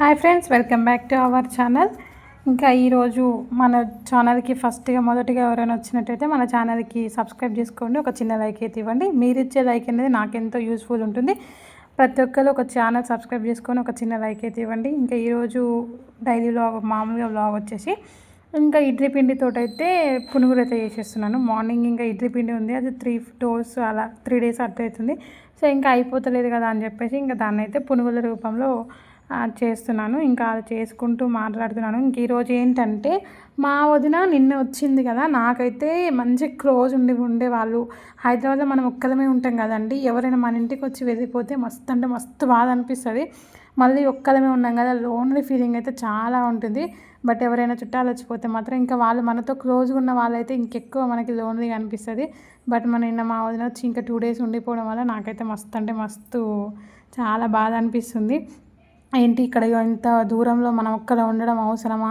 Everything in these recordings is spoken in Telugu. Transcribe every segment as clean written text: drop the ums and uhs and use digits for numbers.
Hi friends, welcome back to our channel. ఇంకా ఈరోజు మన ఛానల్కి మొదటిగా ఎవరైనా వచ్చినట్టయితే మన ఛానల్కి సబ్స్క్రైబ్ చేసుకోండి. ఒక చిన్న లైక్ అయితే ఇవ్వండి. మీరు ఇచ్చే లైక్ అనేది నాకెంతో యూస్ఫుల్ ఉంటుంది. ప్రతి ఒక్కరు ఒక ఛానల్ సబ్స్క్రైబ్ చేసుకొని ఒక చిన్న లైక్ అయితే ఇవ్వండి. ఇంకా ఈరోజు డైలీ వ్లాగ్, మామూలుగా వ్లాగ్ వచ్చేసి ఇంకా ఇడ్లీ పిండితో అయితే పునుగులు అయితే చేసేస్తున్నాను. మార్నింగ్ ఇంకా ఇడ్లీ పిండి ఉంది, అది 3 days అట్లా అవుతుంది. సో ఇంకా అయిపోతలేదు కదా అని చెప్పేసి ఇంకా దాన్ని అయితే పునుగుల రూపంలో చేస్తున్నాను. ఇంకా అది చేసుకుంటూ మాట్లాడుతున్నాను. ఇంక ఈరోజు ఏంటంటే మా వదిన నిన్న వచ్చింది కదా, నాకైతే మంచి క్లోజ్ ఉండేవాళ్ళు. హైదరాబాద్లో మనం ఒక్కదమే ఉంటాం కదండి, ఎవరైనా మన ఇంటికి వచ్చి వెళ్ళిపోతే మస్తు అంటే మస్తు బాధ అనిపిస్తుంది. మళ్ళీ ఒక్కదమే ఉన్నాం కదా, లోన్లీ ఫీలింగ్ అయితే చాలా ఉంటుంది. బట్ ఎవరైనా చుట్టాలు వచ్చిపోతే మాత్రం ఇంకా వాళ్ళు మనతో క్లోజ్గా ఉన్న వాళ్ళైతే ఇంకెక్కువ మనకి లోన్లీగా అనిపిస్తుంది. బట్ నిన్న మా వదిన వచ్చి ఇంకా 2 days ఉండిపోవడం వల్ల నాకైతే మస్తు అంటే మస్తు చాలా బాధ అనిపిస్తుంది. ఏంటి ఇక్కడ ఇంత దూరంలో మనం ఒక్కరే ఉండడం అవసరమా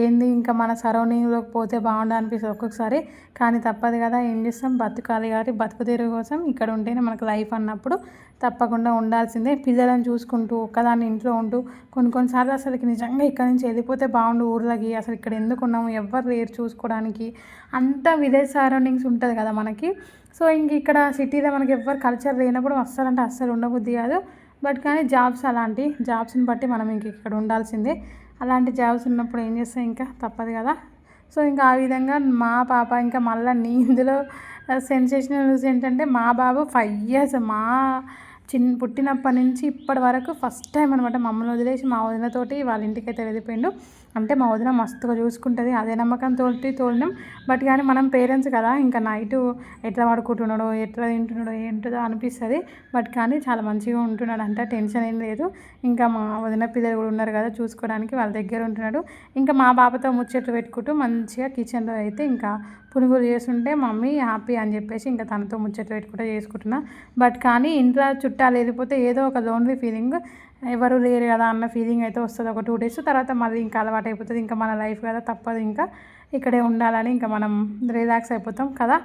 ఏంది, ఇంకా మన సరౌండింగ్లోకి పోతే బాగుండు అనిపిస్తుంది ఒక్కొక్కసారి. కానీ తప్పదు కదా, ఏం చేస్తాం, బతకాలి కాబట్టి బతుకు తెరుగు కోసం ఇక్కడ ఉంటేనే మనకు లైఫ్ అన్నప్పుడు తప్పకుండా ఉండాల్సిందే. పిల్లలను చూసుకుంటూ ఒక్కదాన్ని ఇంట్లో ఉంటూ కొన్నిసార్లు అసలుకి నిజంగా ఇక్కడ నుంచి వెళ్ళిపోతే బాగుండు ఊర్లకి, అసలు ఇక్కడ ఎందుకు ఉన్నాము, ఎవ్వరు లేరు చూసుకోవడానికి, అంతా విలేజ్ సరౌండింగ్స్ ఉంటుంది కదా మనకి. సో ఇంక ఇక్కడ సిటీలో మనకి ఎవ్వరు కల్చర్ లేనప్పుడు అస్సలు ఉండబుద్ధి కాదు. బట్ కానీ అలాంటి జాబ్స్ని బట్టి మనం ఇంక ఇక్కడ ఉండాల్సిందే. అలాంటి జాబ్స్ ఉన్నప్పుడు ఏం చేస్తాం, ఇంకా తప్పదు కదా. సో ఇంకా ఆ విధంగా మా పాప ఇంకా మళ్ళీ ఇందులో సెన్సేషనల్ న్యూస్ ఏంటంటే మా బాబు 5 years పుట్టినప్పటి నుంచి ఇప్పటి వరకు ఫస్ట్ టైం అనమాట మమ్మల్ని వదిలేసి మా వదినతోటి వాళ్ళ ఇంటికి అయితే వెళ్ళిపోయిండు. అంటే మా వదిన మస్తుగా చూసుకుంటుంది, అదే నమ్మకంతో తోలినాం. బట్ కానీ మనం పేరెంట్స్ కదా, ఇంకా నైటు ఎట్లా పడుకుంటున్నాడో ఎట్లా తింటున్నాడో ఏంటో అనిపిస్తుంది. బట్ కానీ చాలా మంచిగా ఉంటున్నాడు, అంటే టెన్షన్ ఏం లేదు. ఇంకా మా వదిన పిల్లలు కూడా ఉన్నారు కదా చూసుకోవడానికి, వాళ్ళ దగ్గర ఉంటున్నాడు. ఇంకా మా బాబుతో ముచ్చట్లు పెట్టుకుంటూ మంచిగా కిచెన్లో అయితే ఇంకా పునుగులు చేస్తుంటే మమ్మీ హ్యాపీ అని చెప్పేసి ఇంకా తనతో ముచ్చట్లు పెట్టుకుంటూ చేసుకుంటున్నా. బట్ కానీ ఇంట్లో చుట్టాలు వెళ్ళిపోతే ఏదో ఒక లోన్లీ ఫీలింగ్, ఎవరు లేరు కదా అన్న ఫీలింగ్ అయితే వస్తుంది. ఒక 2 days తర్వాత మళ్ళీ ఇంకా అలవాటు అయిపోతుంది. ఇంకా మన లైఫ్ కదా, తప్పదు, ఇంకా ఇక్కడే ఉండాలని ఇంకా మనం రిలాక్స్ అయిపోతాం కదా.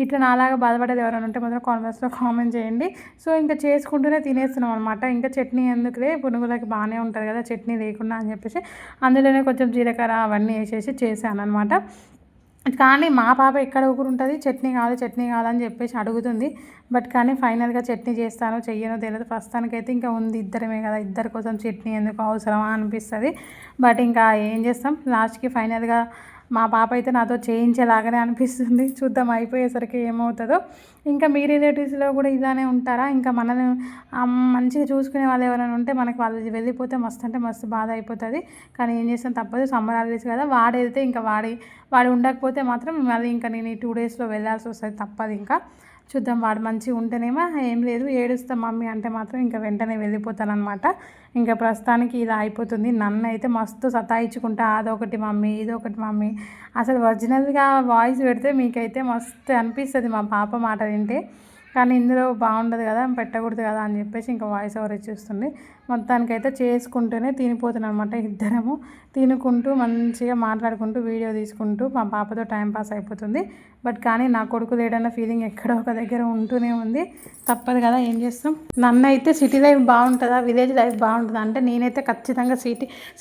ఇట్లా నాలాగా బాధపడేది ఎవరైనా ఉంటే మాత్రం కామెంట్స్లో కామెంట్ చేయండి. సో ఇంకా చేసుకుంటూనే తినేస్తున్నాం అనమాట. ఇంకా చట్నీ ఎందుకులే, పునుగులకి బాగానే ఉంటుంది కదా చట్నీ లేకుండా అని చెప్పేసి అందులోనే కొంచెం జీలకర్ర అవన్నీ వేసేసి చేశాను అనమాట. కానీ మా పాప ఎక్కడ ఊరుకుంటుంది, చట్నీ కావాలని చెప్పేసి అడుగుతుంది. బట్ కానీ ఫైనల్గా చట్నీ చేస్తానో చెయ్యనో తెలియదు. ప్రస్తుతానికైతే ఇంకా ఉంది, ఇద్దరమే కదా, ఇద్దరి కోసం చట్నీ ఎందుకు అవసరమా అనిపిస్తుంది. బట్ ఇంకా ఏం చేస్తాం, లాస్ట్కి ఫైనల్గా మా పాప అయితే నాతో చేయించేలాగానే అనిపిస్తుంది. చూద్దాం అయిపోయేసరికి ఏమవుతుందో. ఇంకా మీ రిలేటివ్స్లో కూడా ఇలానే ఉంటారా, ఇంకా మనల్ని మంచిగా చూసుకునే వాళ్ళు ఎవరైనా ఉంటే మనకి వాళ్ళు వెళ్ళిపోతే మస్తు అంటే మస్తు బాధ అయిపోతుంది. కానీ ఏం చేస్తాం, తప్పదు, సమ్మర్ హాలిడేస్ కదా. వాడైతే ఇంకా వాడు ఉండకపోతే మాత్రం మళ్ళీ ఇంకా నేను ఈ 2 daysలో వెళ్ళాల్సి వస్తుంది, తప్పదు. ఇంకా చూద్దాం, వాడు మంచిగా ఉంటేనేమో ఏం లేదు, ఏడుస్తాం మమ్మీ అంటే మాత్రం ఇంకా వెంటనే వెళ్ళిపోతానమాట. ఇంకా ప్రస్తుతానికి ఇలా అయిపోతుంది. నన్ను అయితే మస్తు సతాయించుకుంటా, అదొకటి మమ్మీ ఇదొకటి మమ్మీ. అసలు ఒరిజినల్గా వాయిస్ పెడితే మీకైతే మస్తు అనిపిస్తుంది మా పాప మాట వింటే. కానీ ఇందులో బాగుండదు కదా, పెట్టకూడదు కదా అని చెప్పేసి ఇంకా వాయిస్ ఓవర్ ఇచ్చేస్తుంది. మొత్తానికైతే చేసుకుంటూనే తినిపోతున్నాం అనమాట. ఇద్దరము తినుకుంటూ మంచిగా మాట్లాడుకుంటూ వీడియో తీసుకుంటూ మా పాపతో టైంపాస్ అయిపోతుంది. బట్ కానీ నా కొడుకు లేడన్న ఫీలింగ్ ఎక్కడో ఒక దగ్గర ఉంటూనే ఉంది, తప్పదు కదా, ఏం చేస్తాం. నన్ను అయితే సిటీ లైఫ్ బాగుంటుందా విలేజ్ లైఫ్ బాగుంటుందా అంటే నేనైతే ఖచ్చితంగా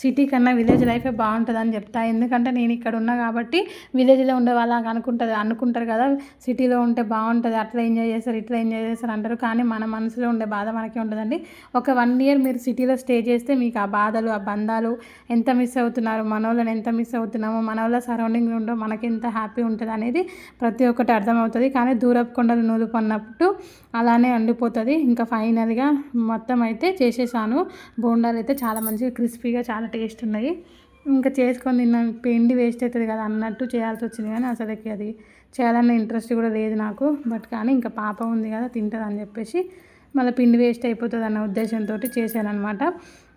సిటీ కన్నా విలేజ్ లైఫే బాగుంటుంది అని చెప్తాను. ఎందుకంటే నేను ఇక్కడ ఉన్నా కాబట్టి. విలేజ్లో ఉండే వాళ్ళకి అనుకుంటారు కదా సిటీలో ఉంటే బాగుంటుంది, అట్లా ఎంజాయ్ చేస్తారు ఇట్లా ఎంజాయ్ చేస్తారు అంటారు. కానీ మన మనసులో ఉండే బాధ మనకే ఉంటుందండి. ఒక 1 year మీరు సిటీలో స్టే చేస్తే మీకు ఆ బాధలు, ఆ బంధాలు ఎంత మిస్ అవుతున్నారు, మన వాళ్ళని ఎంత మిస్ అవుతున్నామో, మన వాళ్ళ సరౌండింగ్ ఉండో మనకి ఎంత హ్యాపీ ఉంటుంది అనేది ప్రతి ఒక్కటి అర్థమవుతుంది. కానీ దూరపు కొండలు నూలుపన్నప్పుడు అలానే అండిపోతుంది. ఇంకా ఫైనల్గా మొత్తం అయితే చేసేసాను. బోండాలు అయితే చాలా మంచిగా క్రిస్పీగా చాలా టేస్ట్ ఉన్నాయి. ఇంకా చేసుకొని తిన్న పిండి వేస్ట్ అవుతుంది కదా అన్నట్టు చేయాల్సి వచ్చింది. కానీ అసలుకి అది చేయాలన్న ఇంట్రెస్ట్ కూడా లేదు నాకు. బట్ కానీ ఇంకా పాప ఉంది కదా తింటుంది అని చెప్పేసి మళ్ళీ పిండి వేస్ట్ అయిపోతుంది అన్న ఉద్దేశంతో చేశానమాట.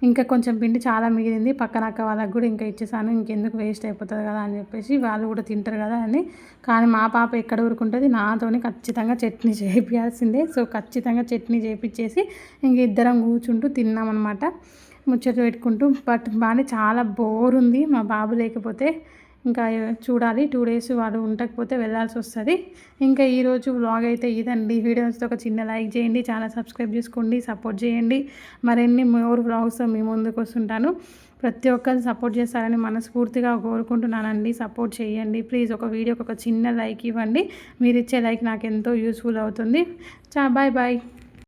ఇంకా కొంచెం పిండి చాలా మిగిలింది, పక్కన అక్క వాళ్ళకి కూడా ఇంకా ఇచ్చేసాను. ఇంకెందుకు వేస్ట్ అయిపోతుంది కదా అని చెప్పేసి, వాళ్ళు కూడా తింటారు కదా అని. కానీ మా పాప ఎక్కడ ఊరుకుంటుంది, నాతోని ఖచ్చితంగా చట్నీ చేయించాల్సిందే. సో ఖచ్చితంగా చట్నీ చేయించేసి ఇంక ఇద్దరం కూర్చుంటూ తిన్నామన్నమాట, ముచ్చట్లు పెట్టుకుంటూ. బట్ బాగా చాలా బోర్ ఉంది మా బాబు లేకపోతే. ఇంకా చూడాలి 2 డేస్ వాడు ఉండకపోతే వెళ్ళాల్సి వస్తుంది. ఇంకా ఈరోజు వ్లాగ్ అయితే ఇదండి. వీడియోస్తో ఒక చిన్న లైక్ చేయండి, ఛానల్ సబ్స్క్రైబ్ చేసుకోండి, సపోర్ట్ చేయండి. మరిన్ని మోర్ వ్లాగ్స్ మీ ముందుకు వస్తుంటాను. ప్రతి ఒక్కరు సపోర్ట్ చేస్తారని మనస్ఫూర్తిగా కోరుకుంటున్నానండి. సపోర్ట్ చేయండి ప్లీజ్. ఒక వీడియోకి ఒక చిన్న లైక్ ఇవ్వండి. మీరు ఇచ్చే లైక్ నాకు ఎంతో యూస్ఫుల్ అవుతుంది. Bye bye.